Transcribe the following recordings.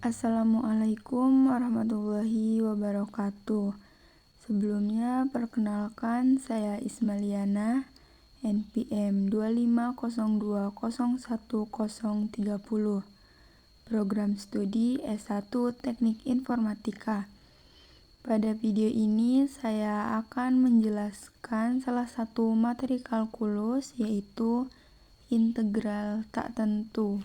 Assalamualaikum warahmatullahi wabarakatuh. Sebelumnya, perkenalkan saya Ismaliana, NPM 250201030, Program Studi S1 Teknik Informatika. Pada video ini, saya akan menjelaskan salah satu materi kalkulus, yaitu integral tak tentu.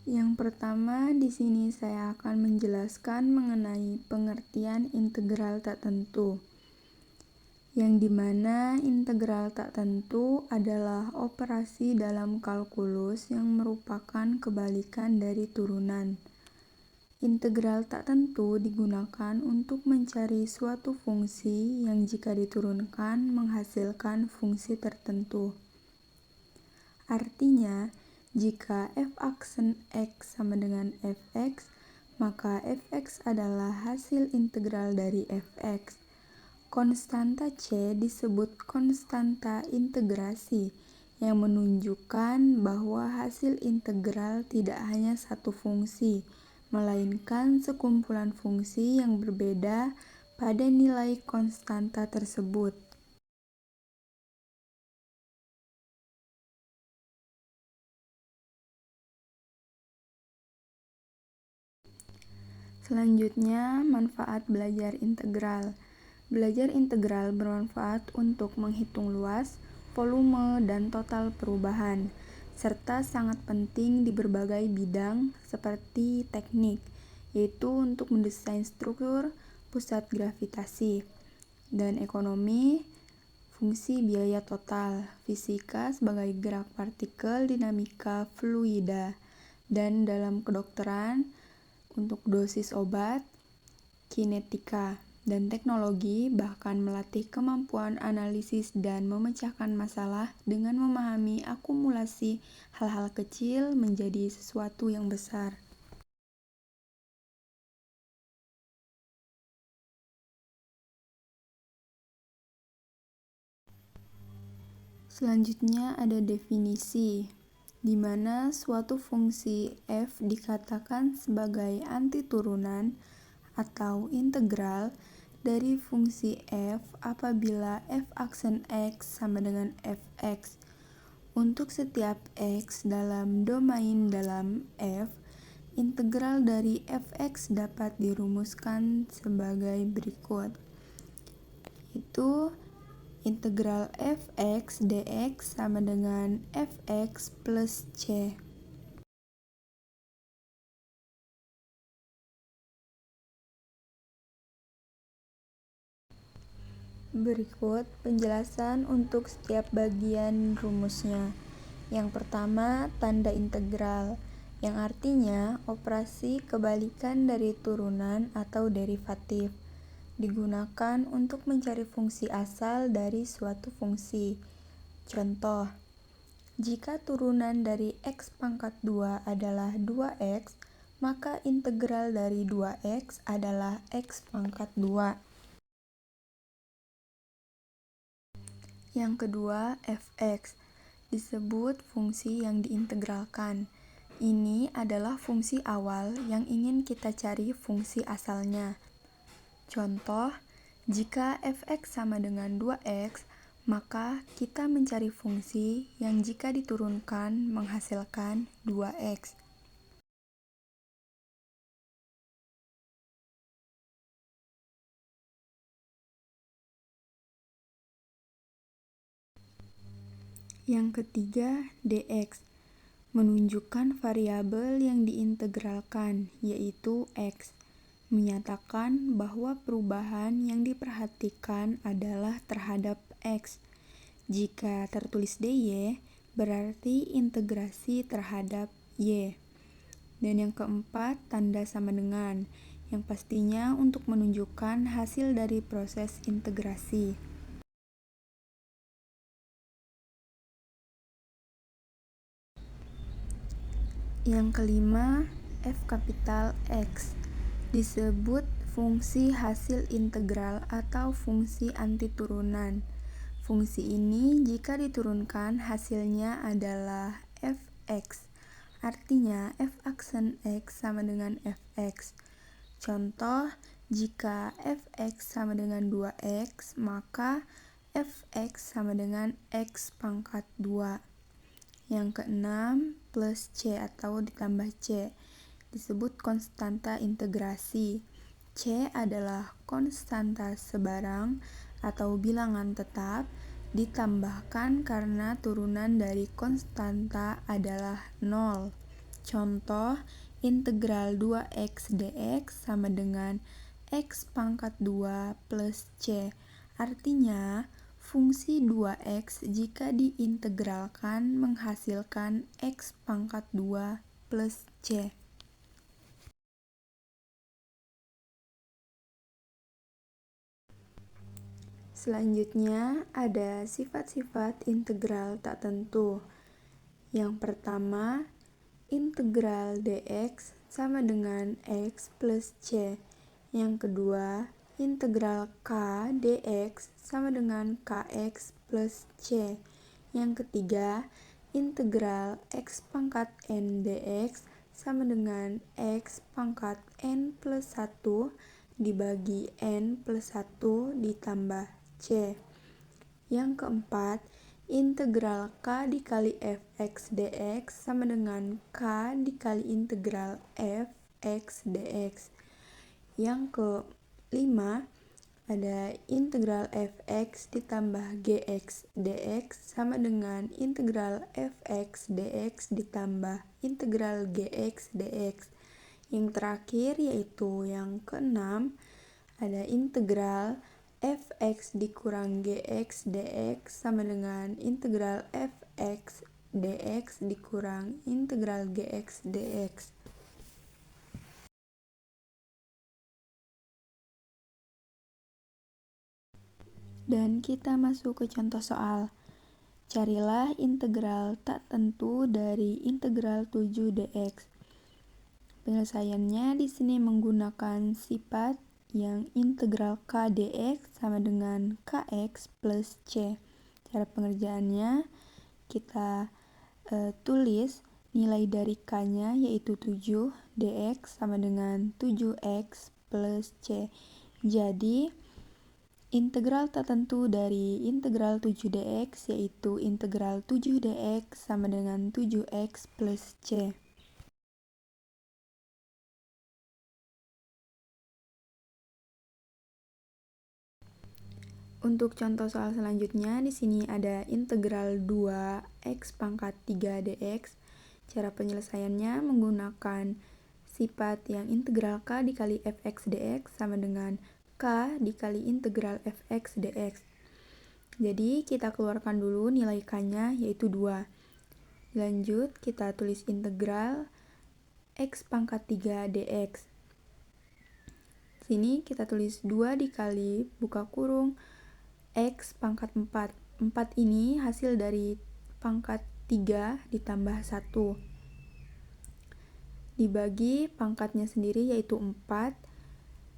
Yang pertama, di sini saya akan menjelaskan mengenai pengertian integral tak tentu. Yang dimana integral tak tentu adalah operasi dalam kalkulus yang merupakan kebalikan dari turunan. Integral tak tentu digunakan untuk mencari suatu fungsi yang jika diturunkan menghasilkan fungsi tertentu. Artinya, jika f aksen x sama dengan fx, maka fx adalah hasil integral dari fx. Konstanta c disebut konstanta integrasi, yang menunjukkan bahwa hasil integral tidak hanya satu fungsi, melainkan sekumpulan fungsi yang berbeda pada nilai konstanta tersebut. Selanjutnya, manfaat belajar integral. Belajar integral bermanfaat untuk menghitung luas, volume, dan total perubahan, serta sangat penting di berbagai bidang seperti teknik, yaitu untuk mendesain struktur pusat gravitasi, dan ekonomi, fungsi biaya total, fisika sebagai gerak partikel, dinamika fluida, dan dalam kedokteran, untuk dosis obat, kinetika, dan teknologi, bahkan melatih kemampuan analisis dan memecahkan masalah dengan memahami akumulasi hal-hal kecil menjadi sesuatu yang besar. Selanjutnya ada definisi, di mana suatu fungsi f dikatakan sebagai antiturunan atau integral dari fungsi f apabila f aksen x sama dengan fx. Untuk setiap x dalam domain dalam f, integral dari fx dapat dirumuskan sebagai berikut, yaitu integral fx dx sama dengan fx plus c. Berikut penjelasan untuk setiap bagian rumusnya. Yang pertama, tanda integral, yang artinya operasi kebalikan dari turunan atau derivatif, digunakan untuk mencari fungsi asal dari suatu fungsi. Contoh, jika turunan dari x pangkat 2 adalah 2x, maka integral dari 2x adalah x pangkat 2. Yang kedua, fx disebut fungsi yang diintegralkan. Ini adalah fungsi awal yang ingin kita cari fungsi asalnya. Contoh, jika fx sama dengan 2x, maka kita mencari fungsi yang jika diturunkan menghasilkan 2x. Yang ketiga, dx menunjukkan variabel yang diintegralkan, yaitu x, menyatakan bahwa perubahan yang diperhatikan adalah terhadap x. Jika tertulis dy, berarti integrasi terhadap y. Dan yang keempat, tanda sama dengan, yang pastinya untuk menunjukkan hasil dari proses integrasi. Yang kelima, f kapital X disebut fungsi hasil integral atau fungsi antiturunan. Fungsi ini jika diturunkan hasilnya adalah f(x). Artinya f aksen x sama dengan fx. Contoh, jika fx sama dengan 2x, maka fx sama dengan x pangkat 2. Yang keenam, plus c atau ditambah c. Disebut konstanta integrasi. C adalah konstanta sebarang atau bilangan tetap ditambahkan karena turunan dari konstanta adalah 0. Contoh, integral 2x dx sama dengan x pangkat 2 plus c. Artinya, fungsi 2x jika diintegralkan menghasilkan x pangkat 2 plus c. Selanjutnya, ada sifat-sifat integral tak tentu. Yang pertama, integral dx sama dengan x plus c. Yang kedua, integral k dx sama dengan kx plus c. Yang ketiga, integral x pangkat n dx sama dengan x pangkat n plus 1 dibagi n plus 1 ditambah c. Yang keempat, integral k dikali fx dx sama dengan k dikali integral fx dx. Yang kelima, ada integral fx ditambah gx dx sama dengan integral fx dx ditambah integral gx dx. Yang terakhir yaitu yang keenam, ada integral fx dikurang gx dx sama dengan integral fx dx dikurang integral gx dx. Dan kita masuk ke contoh soal. Carilah integral tak tentu dari integral 7 dx. Penyelesaiannya di sini menggunakan sifat yang integral k dx sama dengan kx plus c. Cara pengerjaannya, kita tulis nilai dari k-nya yaitu 7, dx sama dengan 7x plus c. Jadi, integral tak tentu dari integral 7 dx yaitu integral 7 dx sama dengan 7x plus c. Untuk contoh soal selanjutnya, di sini ada integral 2x pangkat 3 dx. Cara penyelesaiannya menggunakan sifat yang integral k dikali fx dx sama dengan k dikali integral fx dx. Jadi, kita keluarkan dulu nilai k-nya yaitu 2. Lanjut, kita tulis integral x pangkat 3 dx. Sini kita tulis 2 dikali buka kurung x pangkat 4. 4 ini hasil dari pangkat 3 ditambah 1. Dibagi pangkatnya sendiri yaitu 4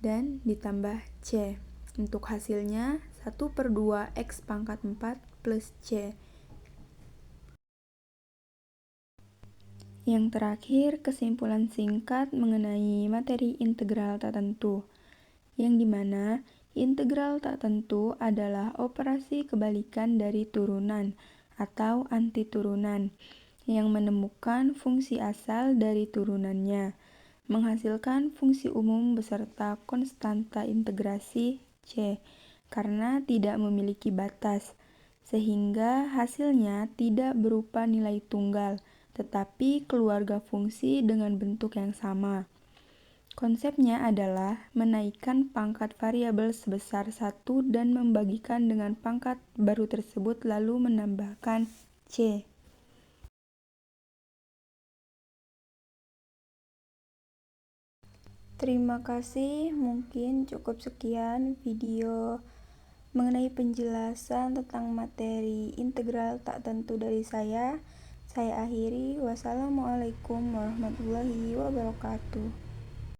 dan ditambah c. Untuk hasilnya 1/2 x pangkat 4 plus c. Yang terakhir, kesimpulan singkat mengenai materi integral tak tentu, yang dimana integral tak tentu adalah operasi kebalikan dari turunan atau antiturunan yang menemukan fungsi asal dari turunannya, menghasilkan fungsi umum beserta konstanta integrasi c karena tidak memiliki batas, sehingga hasilnya tidak berupa nilai tunggal, tetapi keluarga fungsi dengan bentuk yang sama. Konsepnya adalah menaikkan pangkat variabel sebesar 1 dan membagikan dengan pangkat baru tersebut lalu menambahkan c. Terima kasih, mungkin cukup sekian video mengenai penjelasan tentang materi integral tak tentu dari saya. Saya akhiri, wassalamualaikum warahmatullahi wabarakatuh.